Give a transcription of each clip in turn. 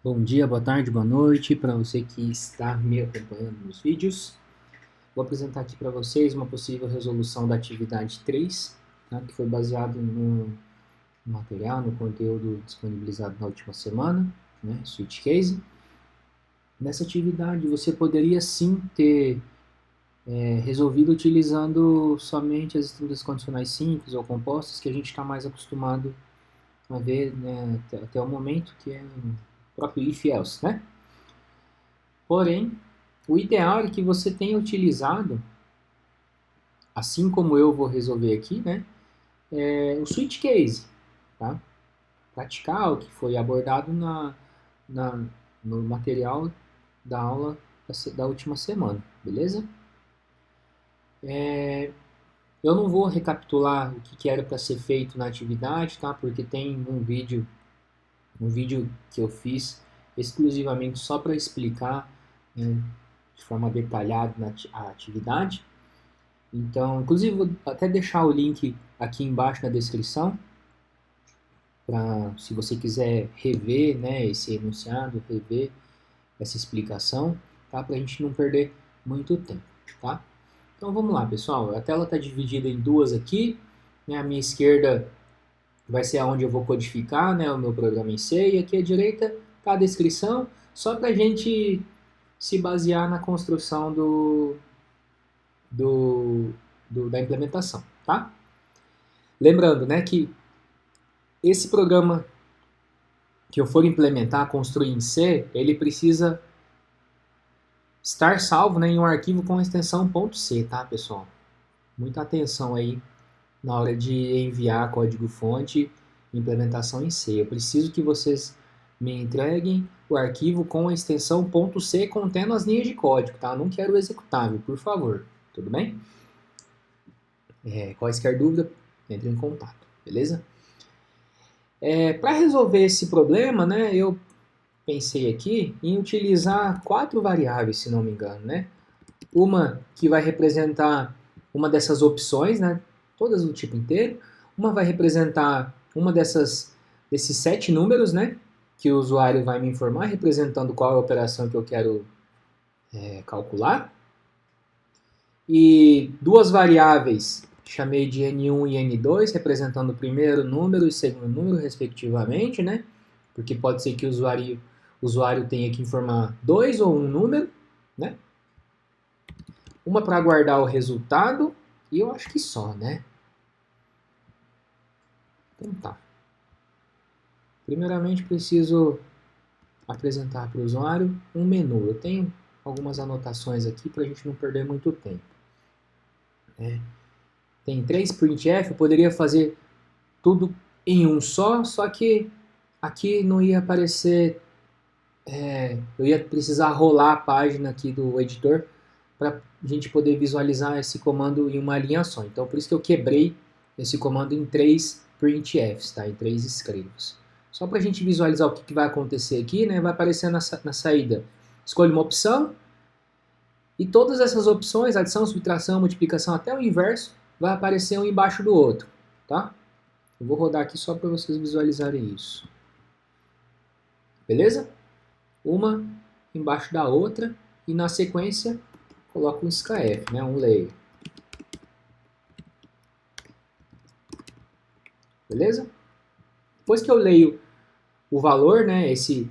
Bom dia, boa tarde, boa noite para você que está me acompanhando nos vídeos. Vou apresentar aqui para vocês uma possível resolução da atividade 3, tá, que foi baseado no material, no conteúdo disponibilizado na última semana, né, Switch Case. Nessa atividade você poderia sim ter resolvido utilizando somente as estruturas condicionais simples ou compostas que a gente está mais acostumado a ver, né, até o momento, que é o próprio if-else, né? Porém, o ideal é que você tenha utilizado, assim como eu vou resolver aqui, né, o switch case, tá? Praticar o que foi abordado na, no material da aula da última semana, beleza? Eu não vou recapitular o que era para ser feito na atividade, tá? Porque tem um vídeo que eu fiz exclusivamente só para explicar, né, de forma detalhada a atividade. Então, inclusive, vou até deixar o link aqui embaixo na descrição, para se você quiser rever, né, esse enunciado, rever essa explicação, tá? Para a gente não perder muito tempo, tá? Então vamos lá, pessoal. A tela está dividida em duas aqui, né? A minha esquerda vai ser aonde eu vou codificar, né, o meu programa em C, e aqui à direita está a descrição, só para a gente se basear na construção do, da implementação, tá? Lembrando, né, que esse programa que eu for implementar, construir em C, ele precisa estar salvo, né, em um arquivo com a extensão .c, tá, pessoal? Muita atenção aí na hora de enviar código-fonte implementação em C. Eu preciso que vocês me entreguem o arquivo com a extensão .c contendo as linhas de código, tá? Eu não quero o executável, por favor. Tudo bem? Quaisquer dúvida, entre em contato, beleza? Para resolver esse problema, né, eu pensei aqui em utilizar 4 variáveis, se não me engano, né? Uma que vai representar uma dessas opções, né? Todas do tipo inteiro. Uma vai representar uma desses 7 números, né? Que o usuário vai me informar, representando qual é a operação que eu quero calcular. E 2 variáveis, chamei de N1 e N2, representando o primeiro número e o segundo número, respectivamente, né? Porque pode ser que o usuário tenha que informar 2 ou um número, né? Uma para guardar o resultado, e eu acho que só, né? Então tá. Primeiramente preciso apresentar para o usuário um menu. Eu tenho algumas anotações aqui para a gente não perder muito tempo. Tem 3 printf, eu poderia fazer tudo em um só que aqui não ia aparecer, eu ia precisar rolar a página aqui do editor para a gente poder visualizar esse comando em uma linha só. Então por isso que eu quebrei esse comando em 3 printfs, tá? Em 3 escrevos. Só para a gente visualizar o que vai acontecer aqui, né? Vai aparecer na saída. Escolha uma opção e todas essas opções, adição, subtração, multiplicação, até o inverso, vai aparecer um embaixo do outro, tá? Eu vou rodar aqui só para vocês visualizarem isso. Beleza? Uma embaixo da outra e na sequência coloco um SKF, né? Um layer. Beleza? Depois que eu leio o valor, né? Esse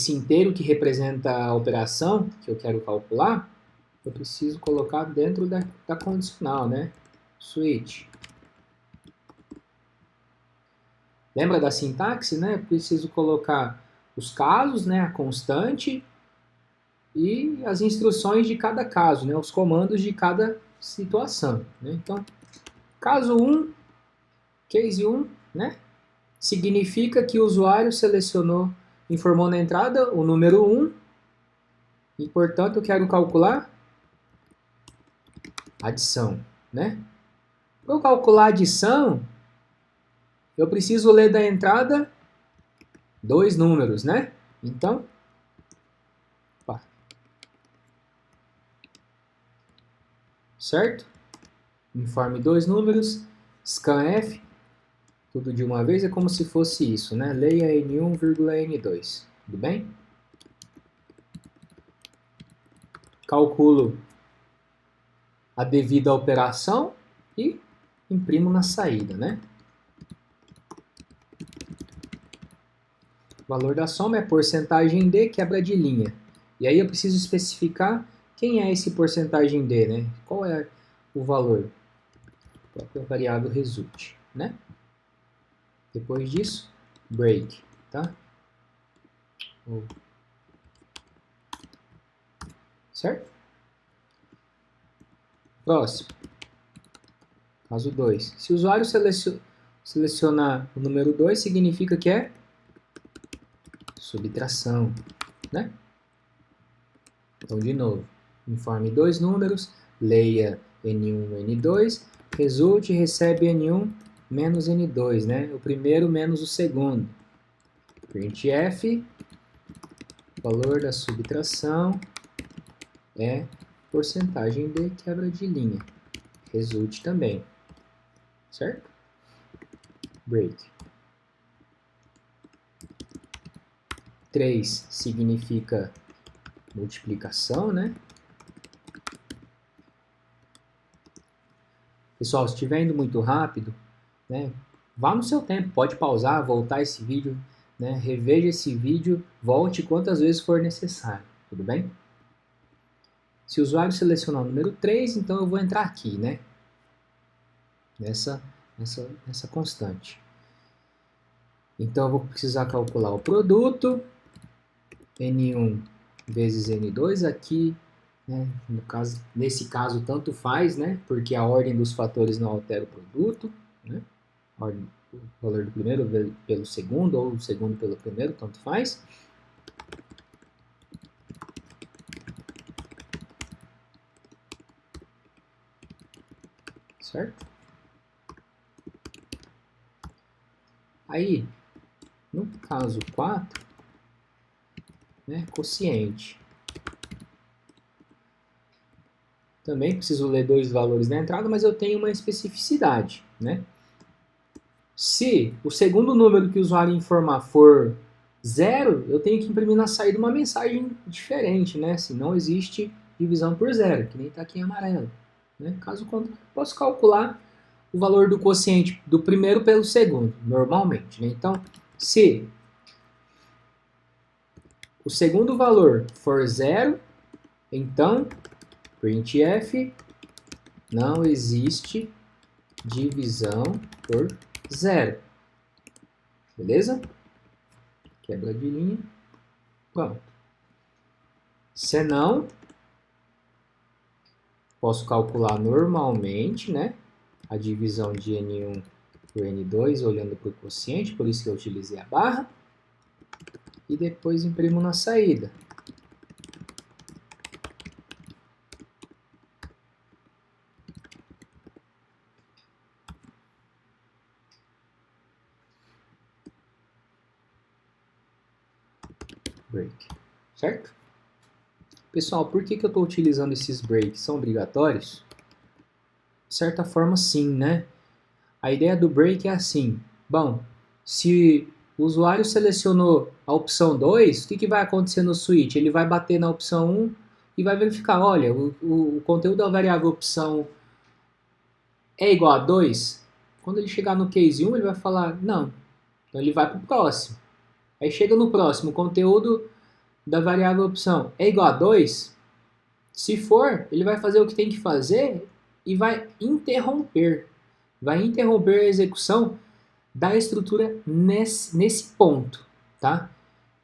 inteiro que representa a operação que eu quero calcular, eu preciso colocar dentro da condicional, né? Switch. Lembra da sintaxe, né? Eu preciso colocar os casos, né? A constante e as instruções de cada caso, né? Os comandos de cada situação, né? Então, caso 1, case 1, né? Significa que o usuário informou na entrada o número 1 e, portanto, eu quero calcular adição, né? Para eu calcular adição, eu preciso ler da entrada 2 números, né? Então, certo? Informe 2 números, scanf, tudo de uma vez é como se fosse isso, né? Leia N1, N2. Tudo bem? Calculo a devida operação e imprimo na saída, né? O valor da soma é porcentagem D, quebra de linha. E aí eu preciso especificar quem é esse porcentagem D, né? Qual é o valor? A própria variável result, né? Depois disso, break, tá? Certo? Próximo. Caso 2. Se o usuário selecionar o número 2, significa que é subtração, né? Então, de novo, informe dois números, leia N1, N2, resulte e recebe N1 menos N2, né? O primeiro menos o segundo. Printf, valor da subtração é porcentagem de quebra de linha. Resulte também, certo? Break. 3 significa multiplicação, né? Pessoal, se estiver indo muito rápido, né, vá no seu tempo, pode pausar, voltar esse vídeo, né, reveja esse vídeo, volte quantas vezes for necessário, tudo bem? Se o usuário selecionar o número 3, então eu vou entrar aqui, né, nessa constante. Então eu vou precisar calcular o produto, N1 vezes N2 aqui, né, nesse caso tanto faz, né, porque a ordem dos fatores não altera o produto, né, o valor do primeiro pelo segundo ou o segundo pelo primeiro, tanto faz. Certo? Aí, no caso 4, né, quociente. Também preciso ler dois valores na entrada, mas eu tenho uma especificidade, né? Se o segundo número que o usuário informar for 0, eu tenho que imprimir na saída uma mensagem diferente, né? Se não existe divisão por 0, que nem está aqui em amarelo. Né? Caso contrário, posso calcular o valor do quociente do primeiro pelo segundo, normalmente. Né? Então, se o segundo valor for 0, então printf não existe divisão por 0. Beleza? Quebra de linha. Pronto. Senão, posso calcular normalmente, né, a divisão de N1 por N2, olhando para o quociente, por isso que eu utilizei a barra. E depois imprimo na saída. Break. Certo? Pessoal, por que eu estou utilizando esses breaks? São obrigatórios? De certa forma, sim, né? A ideia do break é assim. Bom, se o usuário selecionou a opção 2, o que vai acontecer no switch? Ele vai bater na opção 1 e vai verificar, olha, o conteúdo da variável opção é igual a 2. Quando ele chegar no case 1, ele vai falar, não. Então ele vai para o próximo. Aí chega no próximo, o conteúdo da variável opção é igual a 2. Se for, ele vai fazer o que tem que fazer e vai interromper. Vai interromper a execução da estrutura nesse ponto, tá?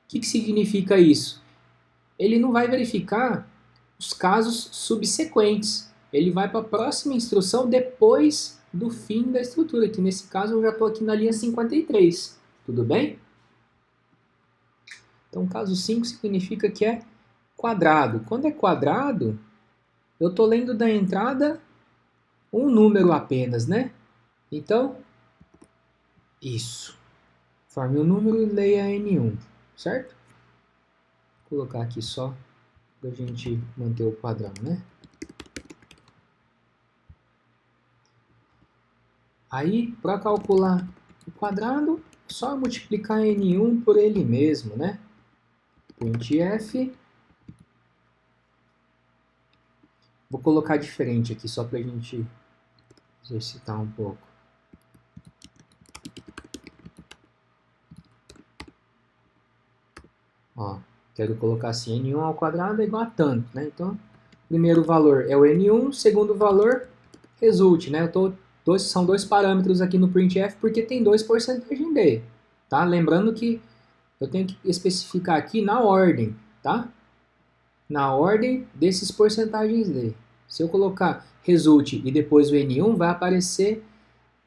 O que significa isso? Ele não vai verificar os casos subsequentes. Ele vai para a próxima instrução depois do fim da estrutura, que nesse caso eu já estou aqui na linha 53. Tudo bem? Então, caso 5 significa que é quadrado. Quando é quadrado, eu estou lendo da entrada um número apenas, né? Então, isso. Forme um número e leia N1, certo? Vou colocar aqui só para a gente manter o padrão, né? Aí, para calcular o quadrado, só multiplicar N1 por ele mesmo, né? printf. Vou colocar diferente aqui, só para a gente exercitar um pouco. Ó, quero colocar assim, n1 ao quadrado é igual a tanto, né? Então, primeiro valor é o n1, segundo valor, result, né? São dois parâmetros aqui no printf porque tem 2 porcentagem d, tá? Lembrando que eu tenho que especificar aqui na ordem, tá? Na ordem desses porcentagens d. Se eu colocar result e depois o n1, vai aparecer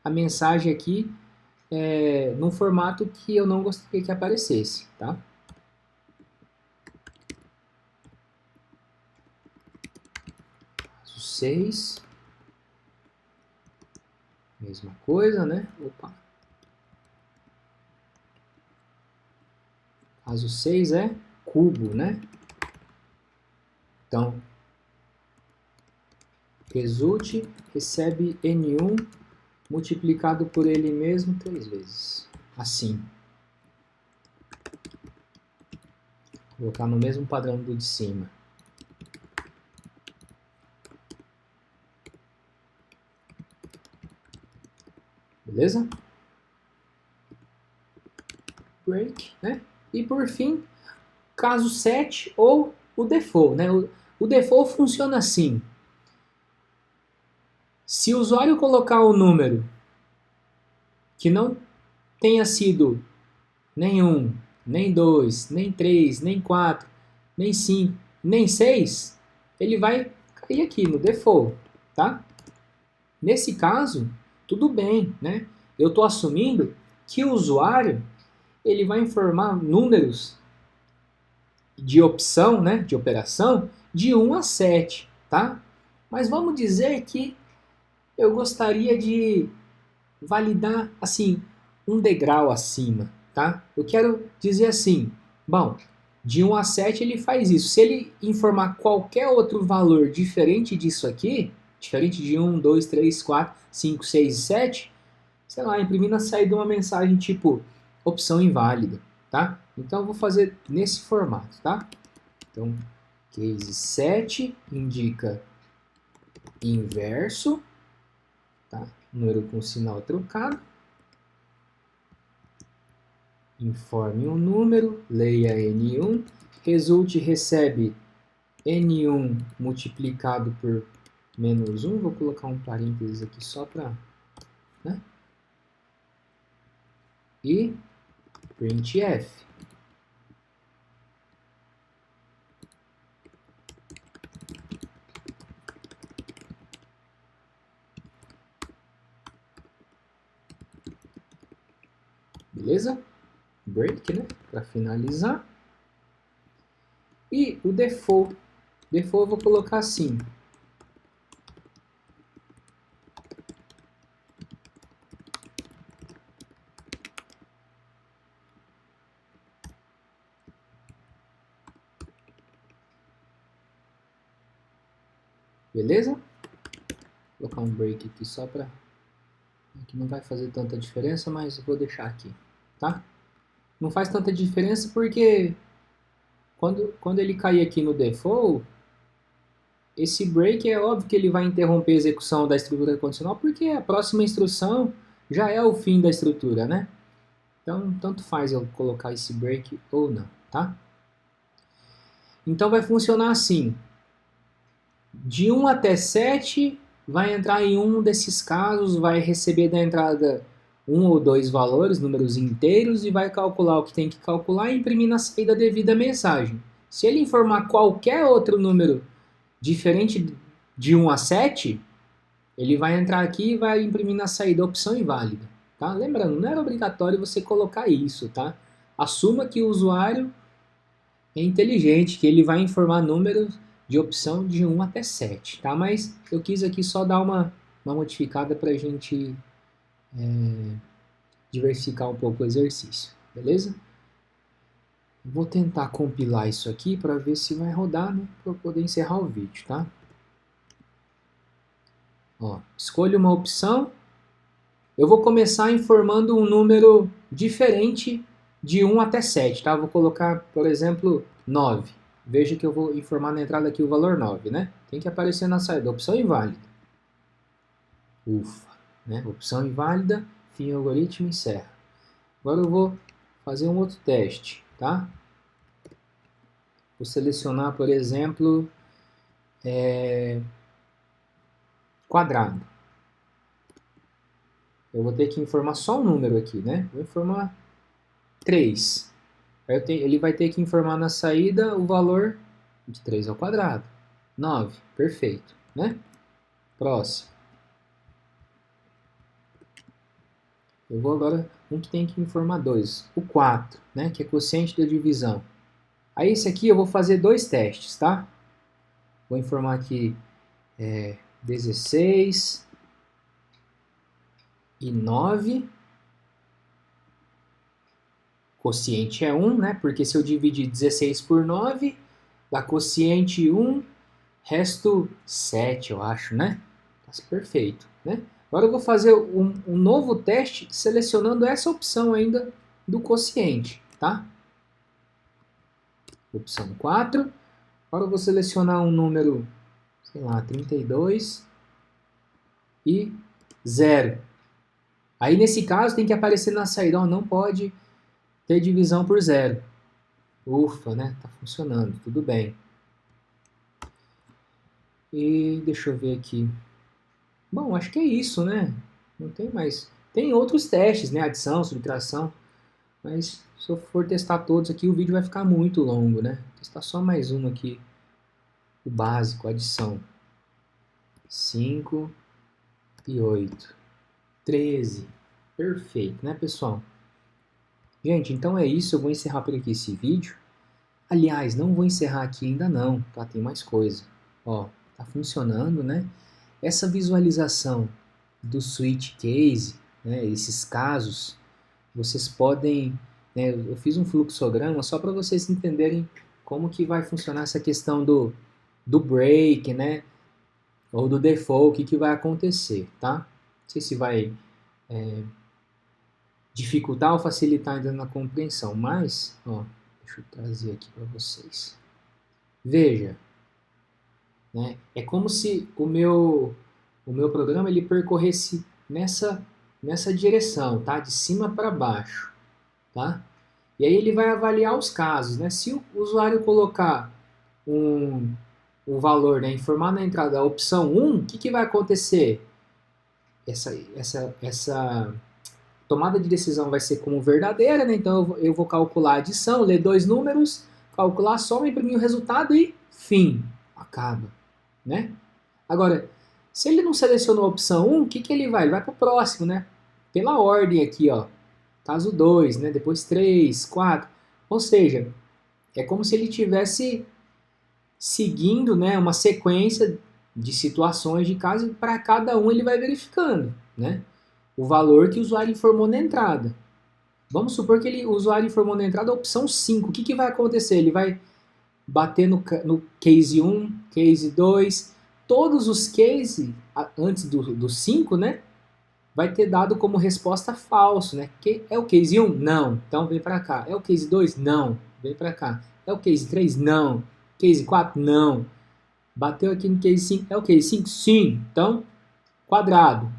a mensagem aqui num formato que eu não gostaria que aparecesse, tá? Caso 6. Mesma coisa, né? Opa. Caso 6 é cubo, né? Então, result recebe n1 multiplicado por ele mesmo 3 vezes. Assim. Vou colocar no mesmo padrão do de cima. Beleza? Break, né? E por fim, caso 7 ou o default, né? O default funciona assim. Se o usuário colocar um número que não tenha sido nem 1, nem 2, nem 3, nem 4, nem 5, nem 6, ele vai cair aqui no default, tá? Nesse caso, tudo bem, né? Eu estou assumindo que o usuário ele vai informar números de opção, né, de operação, de 1 a 7, tá? Mas vamos dizer que eu gostaria de validar, assim, um degrau acima, tá? Eu quero dizer assim, bom, de 1 a 7 ele faz isso. Se ele informar qualquer outro valor diferente disso aqui, diferente de 1, 2, 3, 4, 5, 6 e 7, sei lá, imprimir na saída uma mensagem tipo opção inválida, tá? Então eu vou fazer nesse formato, tá? Então, case 7 indica inverso, tá? Número com sinal trocado. Informe um número, leia N1, result recebe N1 multiplicado por menos 1, vou colocar um parênteses aqui só para... né? E printf. Beleza? Break, né? Para finalizar. E o default. Default eu vou colocar assim. Beleza? Vou colocar um break aqui só para... que não vai fazer tanta diferença, mas vou deixar aqui, tá? Não faz tanta diferença porque quando ele cair aqui no default, esse break é óbvio que ele vai interromper a execução da estrutura condicional porque a próxima instrução já é o fim da estrutura, né? Então, tanto faz eu colocar esse break ou não, tá? Então vai funcionar assim. De 1 até 7 vai entrar em um desses casos, vai receber da entrada um ou dois valores, números inteiros, e vai calcular o que tem que calcular e imprimir na saída devida a mensagem. Se ele informar qualquer outro número diferente de 1 a 7, ele vai entrar aqui e vai imprimir na saída a opção inválida. Tá? Lembrando, não era obrigatório você colocar isso. Tá? Assuma que o usuário é inteligente, que ele vai informar números de opção de 1 até 7, tá? Mas eu quis aqui só dar uma modificada para a gente diversificar um pouco o exercício, beleza? Vou tentar compilar isso aqui para ver se vai rodar, né? Para eu poder encerrar o vídeo, tá? Ó, escolho uma opção. Eu vou começar informando um número diferente de 1 até 7, tá? Vou colocar, por exemplo, 9. Veja que eu vou informar na entrada aqui o valor 9, né? Tem que aparecer na saída, opção inválida. Ufa, né? Opção inválida, fim algoritmo, encerra. Agora eu vou fazer um outro teste, tá? Vou selecionar, por exemplo, quadrado. Eu vou ter que informar só um número aqui, né? Vou informar 3. Ele vai ter que informar na saída o valor de 3 ao quadrado. 9, perfeito, né? Próximo. Eu vou agora um que tem que informar 2. O 4, né? Que é quociente da divisão. Aí esse aqui eu vou fazer 2 testes, tá? Vou informar aqui 16 e 9. Quociente é 1, né? Porque se eu dividir 16 por 9, dá quociente 1, resto 7, eu acho, né? Tá perfeito, né? Agora eu vou fazer um novo teste selecionando essa opção ainda do quociente, tá? Opção 4. Agora eu vou selecionar um número, sei lá, 32 e 0. Aí nesse caso tem que aparecer na saída, ó, não pode ter divisão por 0. Ufa, né? Tá funcionando, tudo bem. E deixa eu ver aqui. Bom, acho que é isso, né? Não tem mais. Tem outros testes, né? Adição, subtração. Mas se eu for testar todos aqui, o vídeo vai ficar muito longo, né? Vou testar só mais um aqui. O básico, adição. 5 e 8. 13. Perfeito, né, pessoal? Gente, então é isso. Eu vou encerrar por aqui esse vídeo. Aliás, não vou encerrar aqui ainda não, tá? Tem mais coisa. Ó, tá funcionando, né? Essa visualização do switch case, né, esses casos, vocês podem, né, eu fiz um fluxograma só para vocês entenderem como que vai funcionar essa questão do break, né, ou do default, o que vai acontecer, tá? Não sei se vai dificultar ou facilitar ainda na compreensão, mas, ó, deixa eu trazer aqui para vocês. Veja, né, é como se o meu programa ele percorresse nessa direção, tá? De cima para baixo, tá? E aí ele vai avaliar os casos, né? Se o usuário colocar um valor, né, informar na entrada a opção 1, o que vai acontecer? Essa tomada de decisão vai ser como verdadeira, né? Então eu vou calcular a adição, ler dois números, calcular a soma, imprimir o resultado e fim. Acaba, né? Agora, se ele não selecionou a opção 1, o que ele vai? Ele vai para o próximo, né? Pela ordem aqui, ó. Caso 2, né? Depois 3, 4. Ou seja, é como se ele tivesse seguindo, né, uma sequência de situações de caso e para cada um ele vai verificando, né? O valor que o usuário informou na entrada. Vamos supor que o usuário informou na entrada a opção 5. O que vai acontecer? Ele vai bater no case 1, case 2, todos os cases antes do 5, né? Vai ter dado como resposta falso, né? É o case 1? Não. Então vem para cá. É o case 2? Não. Vem para cá. É o case 3? Não. Case 4? Não. Bateu aqui no case 5. É o case 5? Sim. Então, quadrado.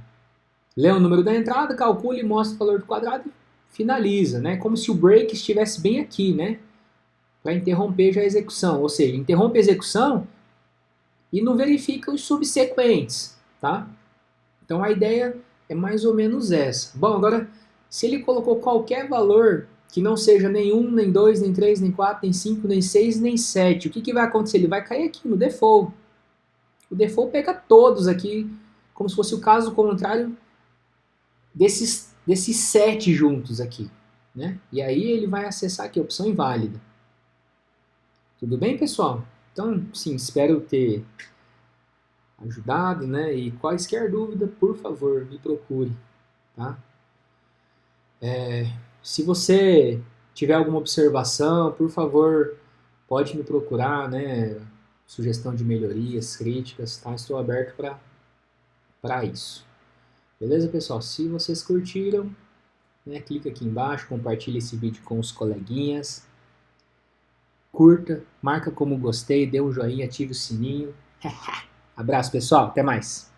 Lê o número da entrada, calcula e mostra o valor do quadrado e finaliza, né? Como se o break estivesse bem aqui, né? Para interromper já a execução. Ou seja, interrompe a execução e não verifica os subsequentes, tá? Então a ideia é mais ou menos essa. Bom, agora, se ele colocou qualquer valor que não seja nem 1, nem 2, nem 3, nem 4, nem 5, nem 6, nem 7, o que vai acontecer? Ele vai cair aqui no default. O default pega todos aqui, como se fosse o caso contrário desses 7 juntos aqui, né? E aí ele vai acessar aqui a opção inválida. Tudo bem, pessoal? Então, sim, espero ter ajudado, né? E quaisquer dúvida, por favor, me procure, tá? Se você tiver alguma observação, por favor, pode me procurar, né? Sugestão de melhorias, críticas, tá? Estou aberto para isso. Beleza, pessoal? Se vocês curtiram, né? Clica aqui embaixo, compartilha esse vídeo com os coleguinhas, curta, marca como gostei, dê um joinha, ative o sininho. Abraço, pessoal, até mais!